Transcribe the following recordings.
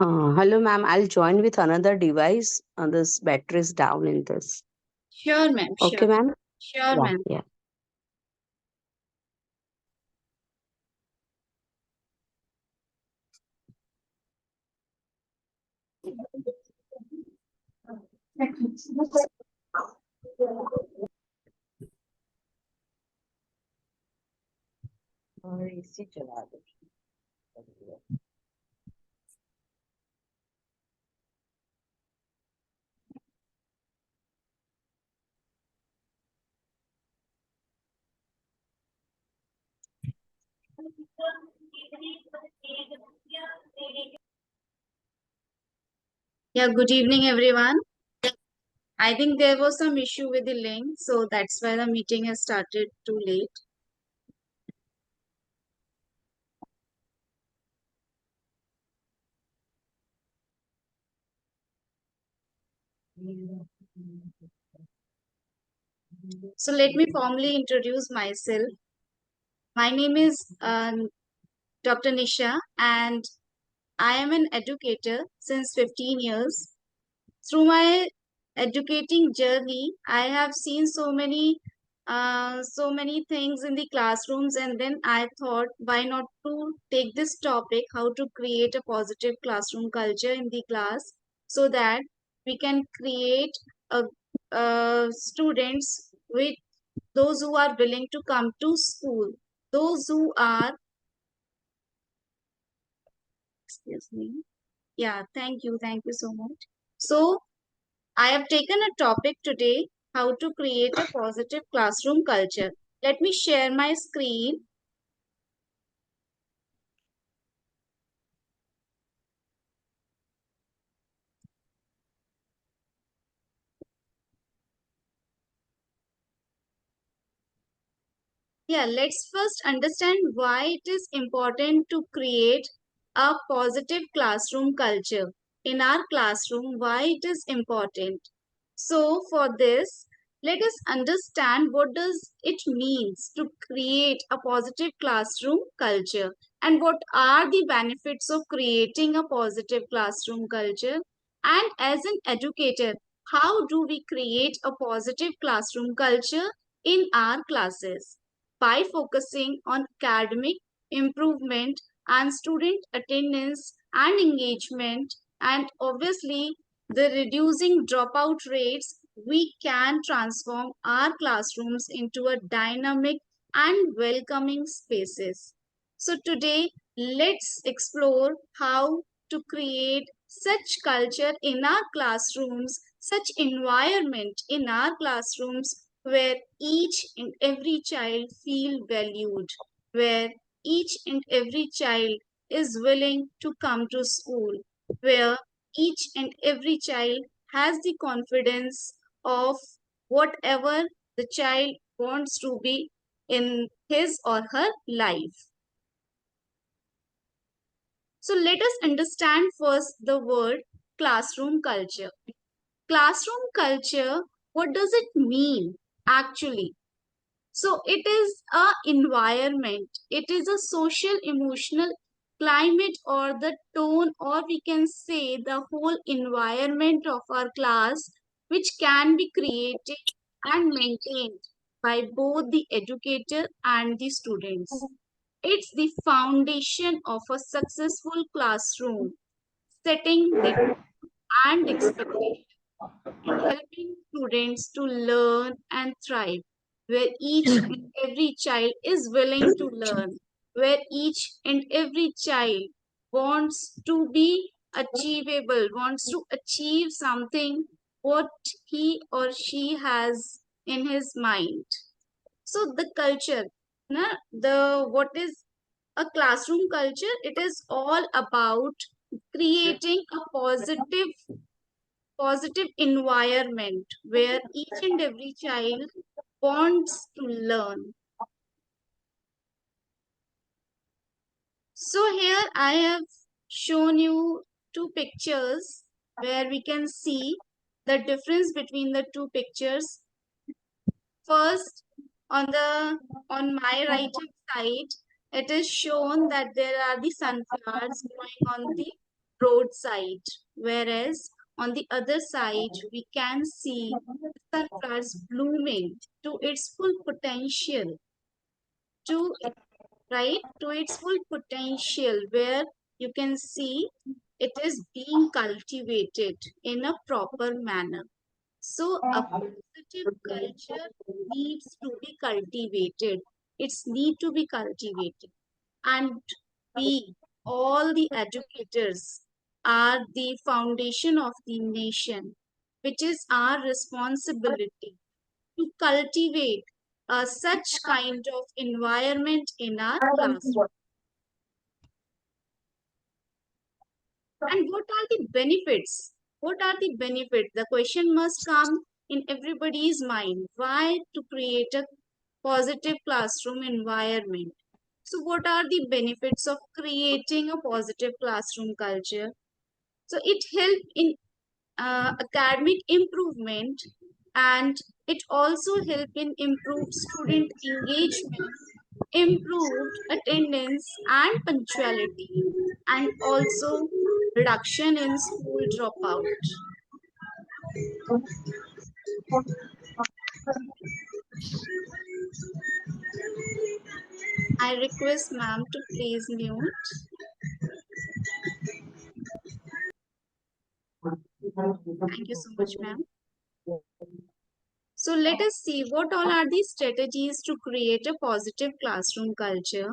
Hello, ma'am. I'll join with another device. This battery is down in this. Sure, ma'am. Okay, Sure. ma'am? Sure, Yeah, ma'am. yeah. और AC चला दो. Yeah, good evening, everyone. I think there was some issue with the link, so that's why the meeting has started too late. So let me formally introduce myself. My name is Dr. Nisha, and I am an educator since 15 years. Through my educating journey, I have seen so many things in the classrooms, and then I thought, why not to take this topic, how to create a positive classroom culture in the class, so that we can create a, students with those who are willing to come to school, those who are, excuse me, yeah, thank you so much. So I have taken a topic today, how to create a positive classroom culture. Let me share my screen. Yeah, let's first understand why it is important to create a positive classroom culture. In our classroom, why it is important. So for this, let us understand what does it means to create a positive classroom culture and what are the benefits of creating a positive classroom culture. And as an educator, how do we create a positive classroom culture in our classes? By focusing on academic improvement and student attendance and engagement, and obviously the reducing dropout rates, we can transform our classrooms into a dynamic and welcoming spaces. So today, let's explore how to create such culture in our classrooms, such environment in our classrooms where each and every child feel valued, where each and every child is willing to come to school, where each and every child has the confidence of whatever the child wants to be in his or her life. So let us understand first the word classroom culture. Classroom culture, what does it mean actually? So it is a environment. It is a social emotional climate or the tone, or we can say the whole environment of our class, which can be created and maintained by both the educator and the students. It's the foundation of a successful classroom, setting the and expectation and helping students to learn and thrive, where each and every child is willing to learn, where each and every child wants to be achievable, wants to achieve something what he or she has in his mind. So the culture, the what is a classroom culture? It is all about creating a positive environment where each and every child wants to learn. So here I have shown you two pictures where we can see the difference between the two pictures. First, on my right hand side, it is shown that there are the sunflowers growing on the roadside, whereas on the other side we can see sunflowers blooming to its full potential, to right to its full potential, where you can see it is being cultivated in a proper manner. So a positive culture needs to be cultivated. It's need to be cultivated. And we, all the educators, are the foundation of the nation, which is our responsibility to cultivate such kind of environment in our classroom. And what are the benefits? What are the benefits? The question must come in everybody's mind. Why to create a positive classroom environment? So, what are the benefits of creating a positive classroom culture? So, it helps in academic improvement, and it also helps in improved student engagement, improved attendance and punctuality, and also reduction in school dropout. I request ma'am to please mute. Thank you so much, ma'am. So let us see what all are the strategies to create a positive classroom culture.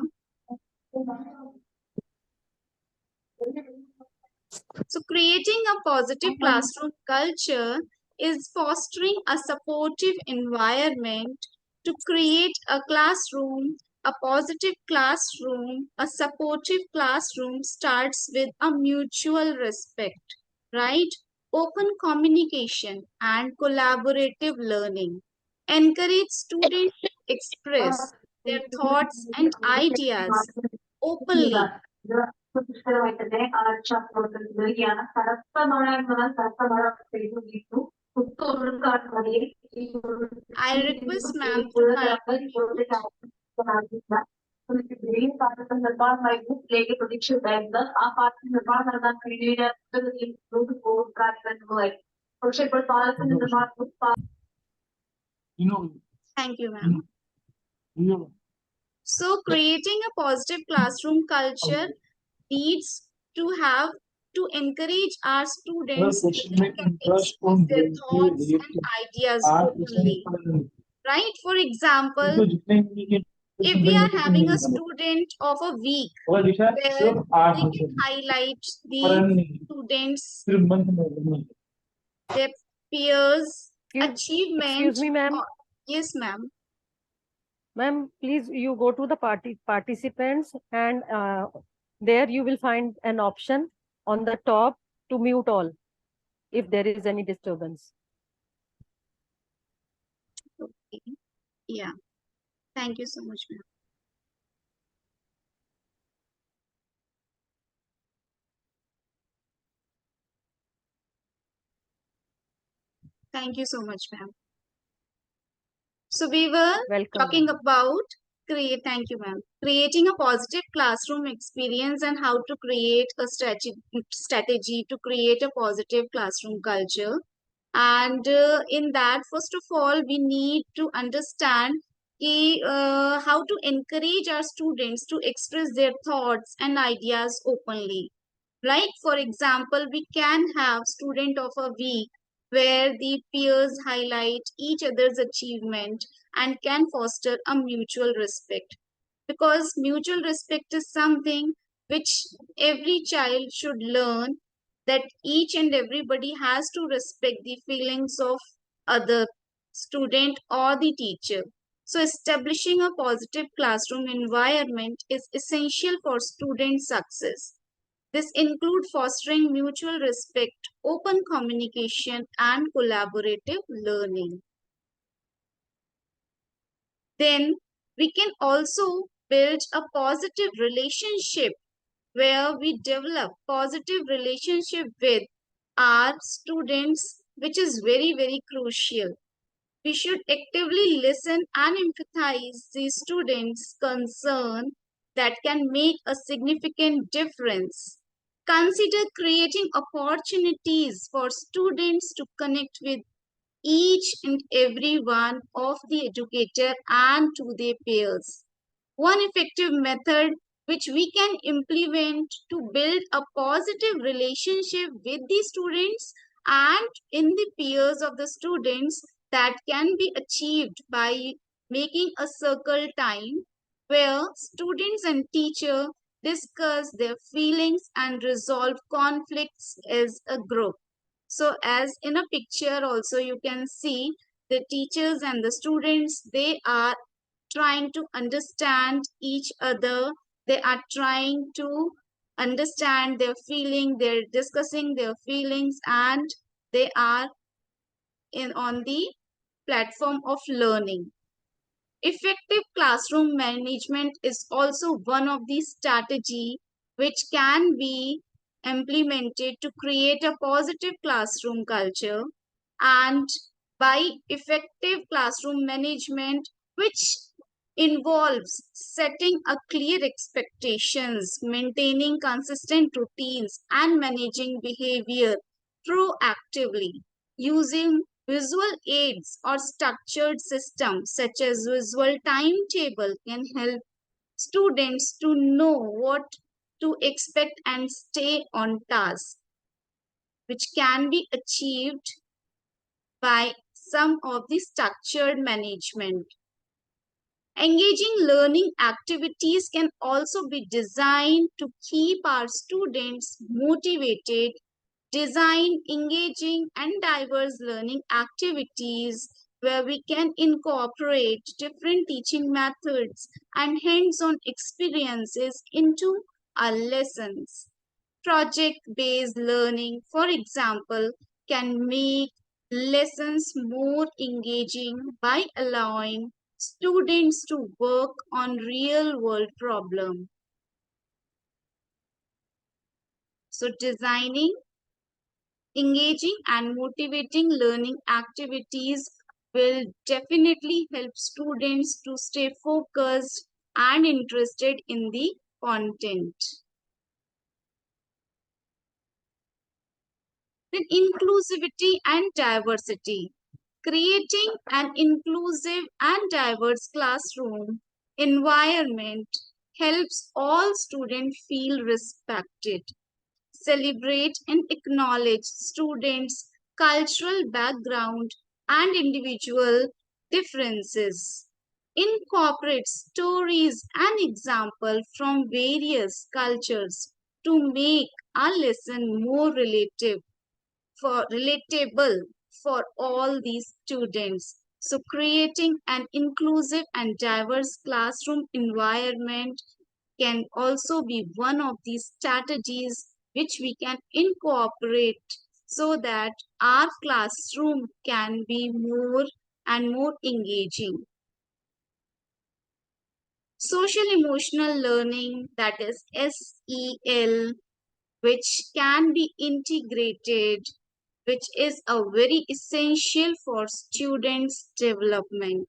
So creating a positive classroom culture is fostering a supportive environment to create a classroom. A positive classroom, a supportive classroom starts with a mutual respect, right? Open communication and collaborative learning. Encourage students to express their thoughts and ideas openly. ಸುರಕ್ಷಿತವಾಗಿದೆ ಆರಕ್ಷಕರಿಗೆ ಸರಸಮಾನ I request ma'am to kindly mute. Green part का निर्माण book लेके प्रतीक्षित है आ part का निर्माण करना कार्यक्रम हुआ है प्रोजेक्ट पर पार्ट का निर्माण Thank you, ma'am. So creating a positive classroom culture needs to have to encourage our students to express their thoughts and ideas openly. Right? For example, if we are having a student of a week where we can highlight the students, their peers' achievement. Excuse me, ma'am. Yes, ma'am. Ma'am, please, you go to the participants and there you will find an option on the top to mute all if there is any disturbance. Okay. Yeah. Thank you so much, ma'am. Thank you so much, ma'am. So we were talking about thank you, ma'am. Creating a positive classroom experience and how to create a strategy to create a positive classroom culture. And in that, first of all, we need to understand how to encourage our students to express their thoughts and ideas openly. Right? For example, we can have student of a week where the peers highlight each other's achievement and can foster a mutual respect. Because mutual respect is something which every child should learn, that each and everybody has to respect the feelings of other student or the teacher. So establishing a positive classroom environment is essential for student success. This includes fostering mutual respect, open communication, and collaborative learning. Then we can also build a positive relationship where we develop positive relationship with our students, which is very, very crucial. We should actively listen and empathize the students' concern that can make a significant difference. Consider creating opportunities for students to connect with each and every one of the educator and to their peers. One effective method which we can implement to build a positive relationship with the students and in the peers of the students, that can be achieved by making a circle time where students and teacher discuss their feelings and resolve conflicts as a group. So as in a picture also you can see the teachers and the students, they are trying to understand each other. They are trying to understand their feeling. They're discussing their feelings and they are on the platform of learning. Effective classroom management is also one of the strategy which can be implemented to create a positive classroom culture. And by effective classroom management, which involves setting a clear expectations, maintaining consistent routines, and managing behavior proactively using visual aids or structured systems such as visual timetable can help students to know what to expect and stay on task, which can be achieved by some of the structured management. Engaging learning activities can also be designed to keep our students motivated. Design engaging and diverse learning activities where we can incorporate different teaching methods and hands-on experiences into our lessons. Project-based learning, for example, can make lessons more engaging by allowing students to work on real-world problems. So designing engaging and motivating learning activities will definitely help students to stay focused and interested in the content. Then inclusivity and diversity. Creating an inclusive and diverse classroom environment helps all students feel respected. Celebrate and acknowledge students' cultural background and individual differences. Incorporate stories and examples from various cultures to make our lesson more relatable for all these students. So creating an inclusive and diverse classroom environment can also be one of these strategies which we can incorporate so that our classroom can be more and more engaging. Social emotional learning, that is SEL, which can be integrated, which is a very essential for students' development.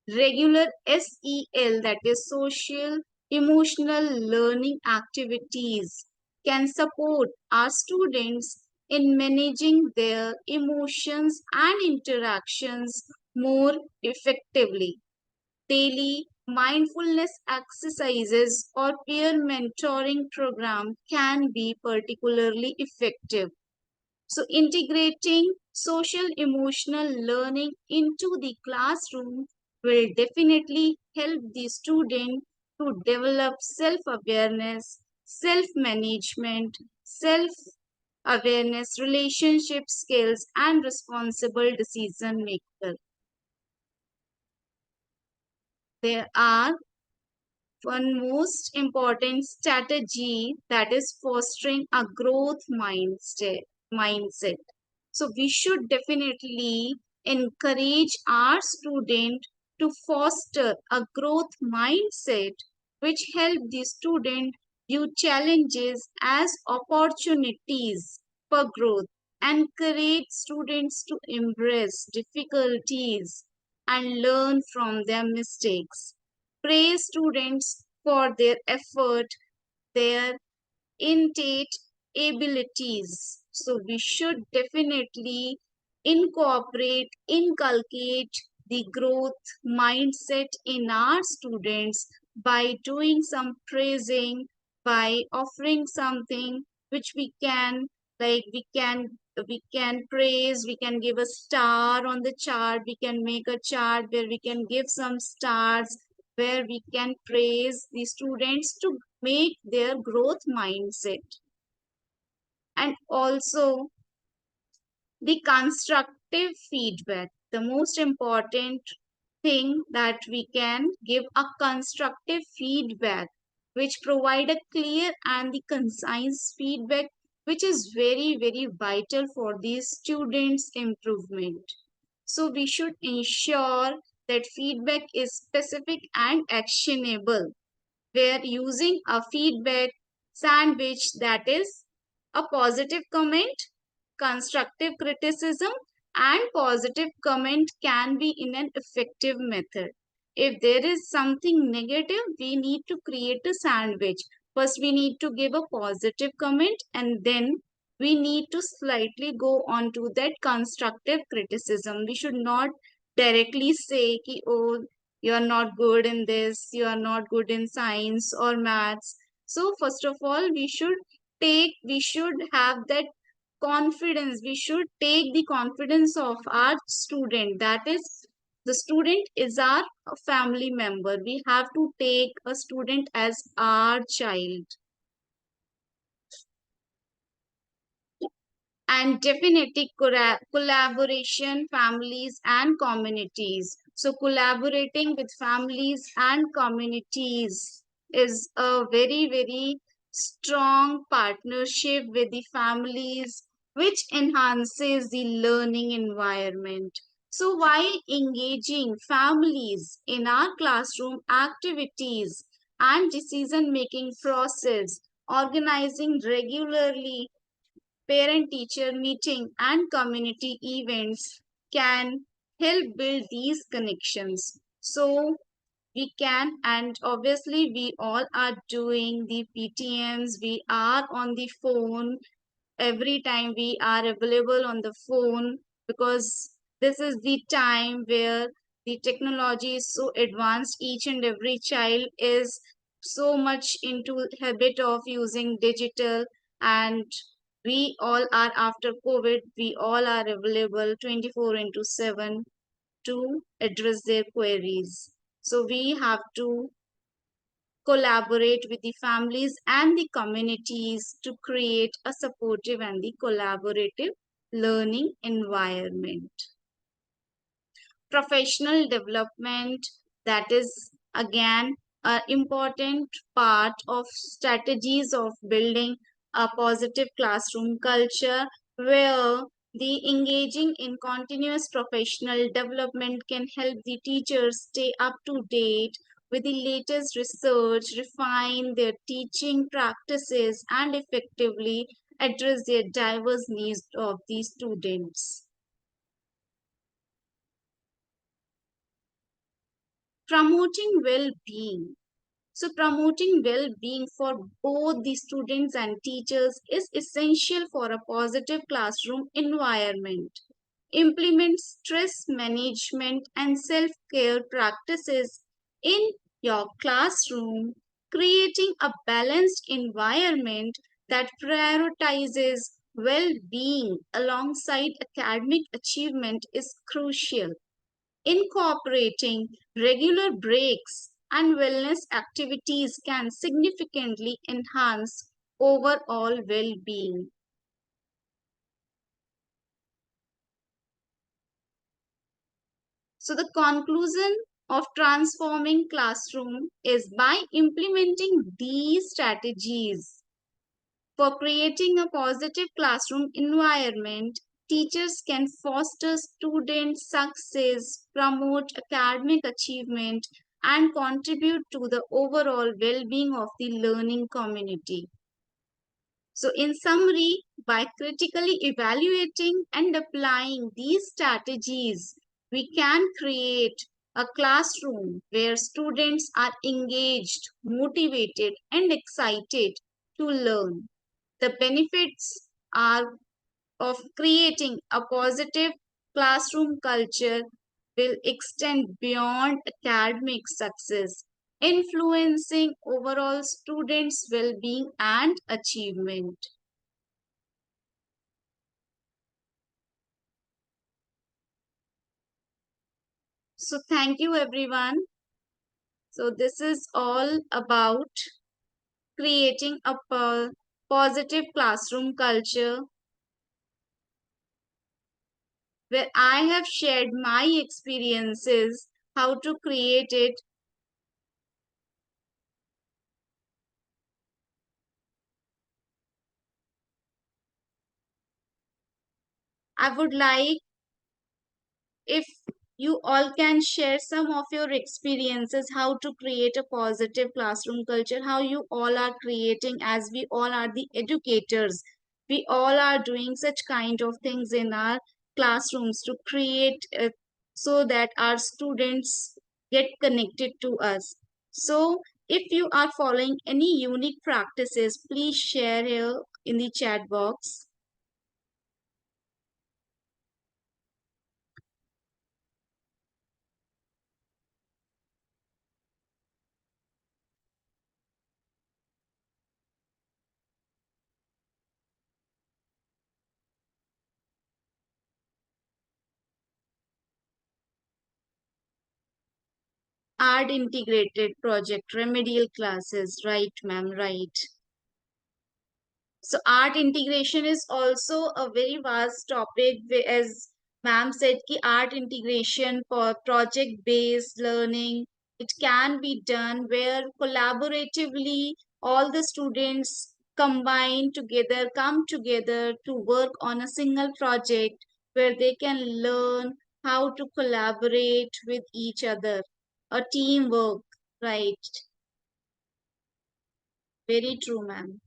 Regular SEL, that is social emotional learning activities, can support our students in managing their emotions and interactions more effectively. Daily mindfulness exercises or peer mentoring program can be particularly effective. So integrating social emotional learning into the classroom will definitely help the student to develop self-awareness, self-management, self-awareness, relationship skills, and responsible decision maker. There are one most important strategy, that is fostering a growth mindset. So we should definitely encourage our student to foster a growth mindset which help the student view challenges as opportunities for growth. Encourage students to embrace difficulties and learn from their mistakes. Praise students for their effort, their innate abilities. So we should definitely incorporate, inculcate the growth mindset in our students by doing some praising, by offering something which we can, like we can praise, we can give a star on the chart, we can make a chart where we can give some stars, where we can praise the students to make their growth mindset. And also the constructive feedback, the most important thing that we can give a constructive feedback which provide a clear and the concise feedback, which is very vital for the students improvement. So we should ensure that feedback is specific and actionable. We're using a feedback sandwich, that is a positive comment, constructive criticism, and positive comment can be in an effective method. If there is something negative, we need to create a sandwich. First, we need to give a positive comment, and then we need to slightly go on to that constructive criticism. We should not directly say, ki, oh, you are not good in this, you are not good in science or maths. So first of all, we should have that confidence. We should take the confidence of our student. That is, the student is our family member. We have to take a student as our child. And definitely collaboration, families and communities. So collaborating with families and communities is a very strong partnership with the families, which enhances the learning environment. So by engaging families in our classroom activities and decision making process, organizing regularly parent-teacher meeting and community events can help build these connections. So we can, and obviously we all are doing the PTMs, we are on the phone, every time we are available on the phone, because this is the time where the technology is so advanced. Each and every child is so much into habit of using digital, and we all are, after COVID, we all are available 24 into 7 to address their queries. So we have to collaborate with the families and the communities to create a supportive and the collaborative learning environment. Professional development, that is again an important part of strategies of building a positive classroom culture, where the engaging in continuous professional development can help the teachers stay up to date with the latest research, refine their teaching practices, and effectively address their diverse needs of the students. Promoting well-being. So promoting well-being for both the students and teachers is essential for a positive classroom environment. Implement stress management and self-care practices in your classroom. Creating a balanced environment that prioritizes well-being alongside academic achievement is crucial. Incorporating regular breaks and wellness activities can significantly enhance overall well-being. So the conclusion of transforming classroom is by implementing these strategies for creating a positive classroom environment, teachers can foster student success, promote academic achievement, and contribute to the overall well-being of the learning community. So in summary, by critically evaluating and applying these strategies, we can create a classroom where students are engaged, motivated, and excited to learn. The benefits are of creating a positive classroom culture will extend beyond academic success, influencing overall students' well-being and achievement. So thank you everyone. So this is all about creating a positive classroom culture where I have shared my experiences how to create it. I would like if you all can share some of your experiences how to create a positive classroom culture, how you all are creating, as we all are the educators, we all are doing such kind of things in our classrooms to create so that our students get connected to us. So if you are following any unique practices, please share here in the chat box. Art integrated project, remedial classes, right, ma'am, right. So art integration is also a very vast topic, as ma'am said, ki art integration for project based learning, it can be done where collaboratively all the students combine together, come together to work on a single project where they can learn how to collaborate with each other, a teamwork, right? Very true, ma'am.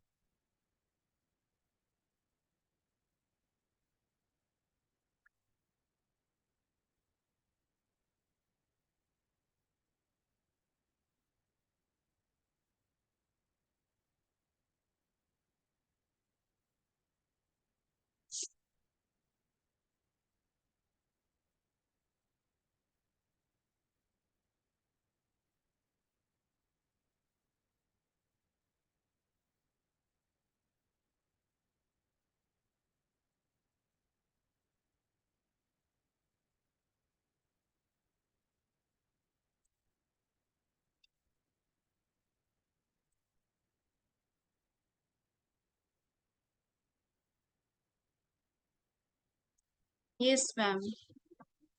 Yes, ma'am.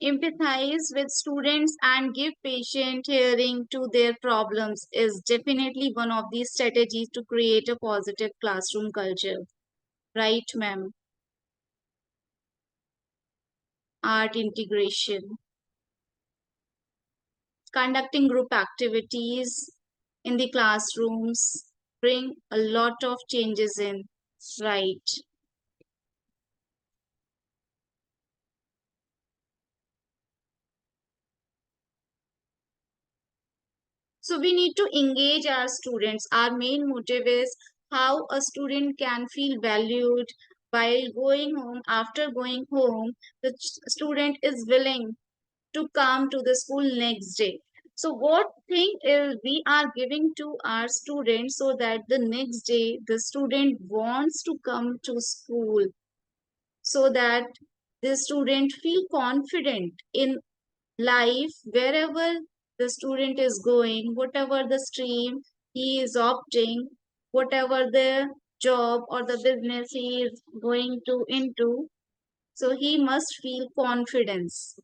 Empathize with students and give patient hearing to their problems is definitely one of these strategies to create a positive classroom culture. Right, ma'am? Art integration. Conducting group activities in the classrooms bring a lot of changes in. Right. So we need to engage our students. Our main motive is how a student can feel valued while going home. After going home, the student is willing to come to the school next day. So what thing is we are giving to our students so that the next day the student wants to come to school, so that the student feel confident in life wherever the student is going, whatever the stream he is opting, whatever the job or the business he is going to into, so he must feel confidence.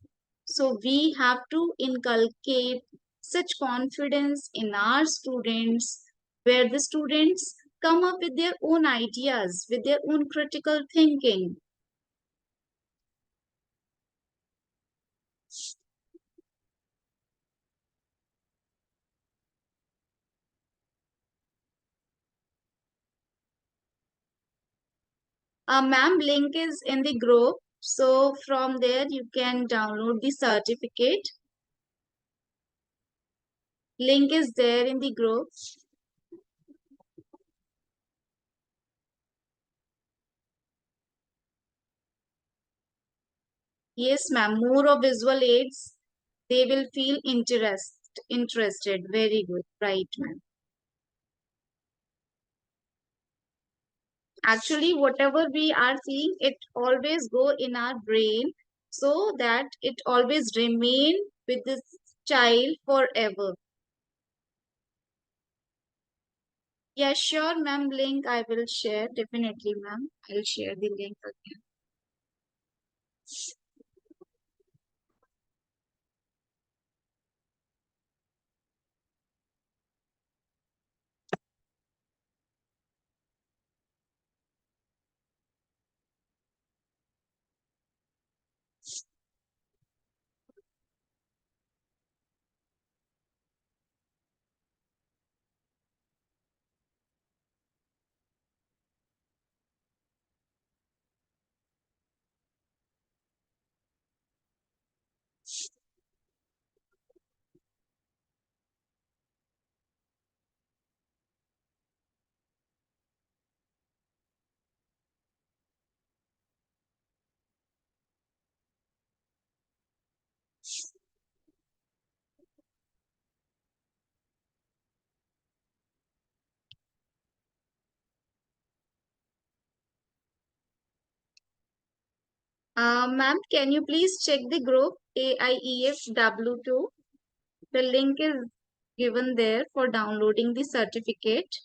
So we have to inculcate such confidence in our students where the students come up with their own ideas, with their own critical thinking. Ma'am, link is in the group. So from there you can download the certificate. Link is there in the group. Yes, ma'am. More of visual aids, they will feel interested. Very good. Right, ma'am. Actually, whatever we are seeing, it always go in our brain so that it always remain with this child forever. Yeah, sure, ma'am. Link I will share. Definitely, ma'am. I'll share the link again. Ma'am, can you please check the group AIEFW2? The link is given there for downloading the certificate.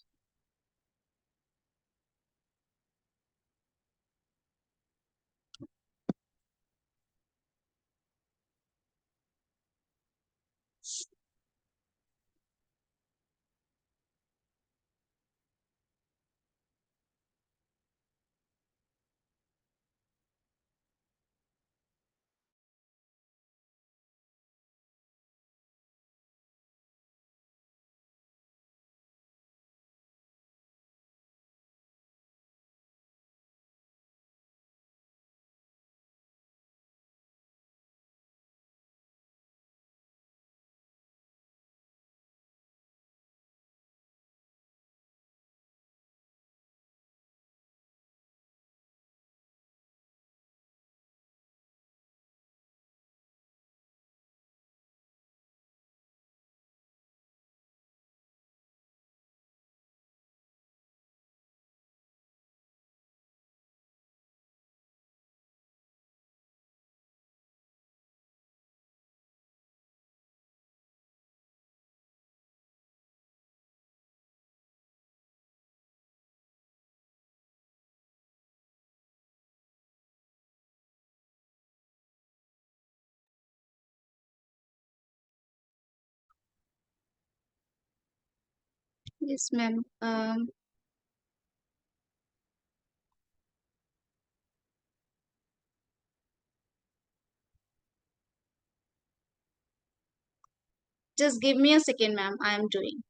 Yes, ma'am. Just give me a second, ma'am. I am doing.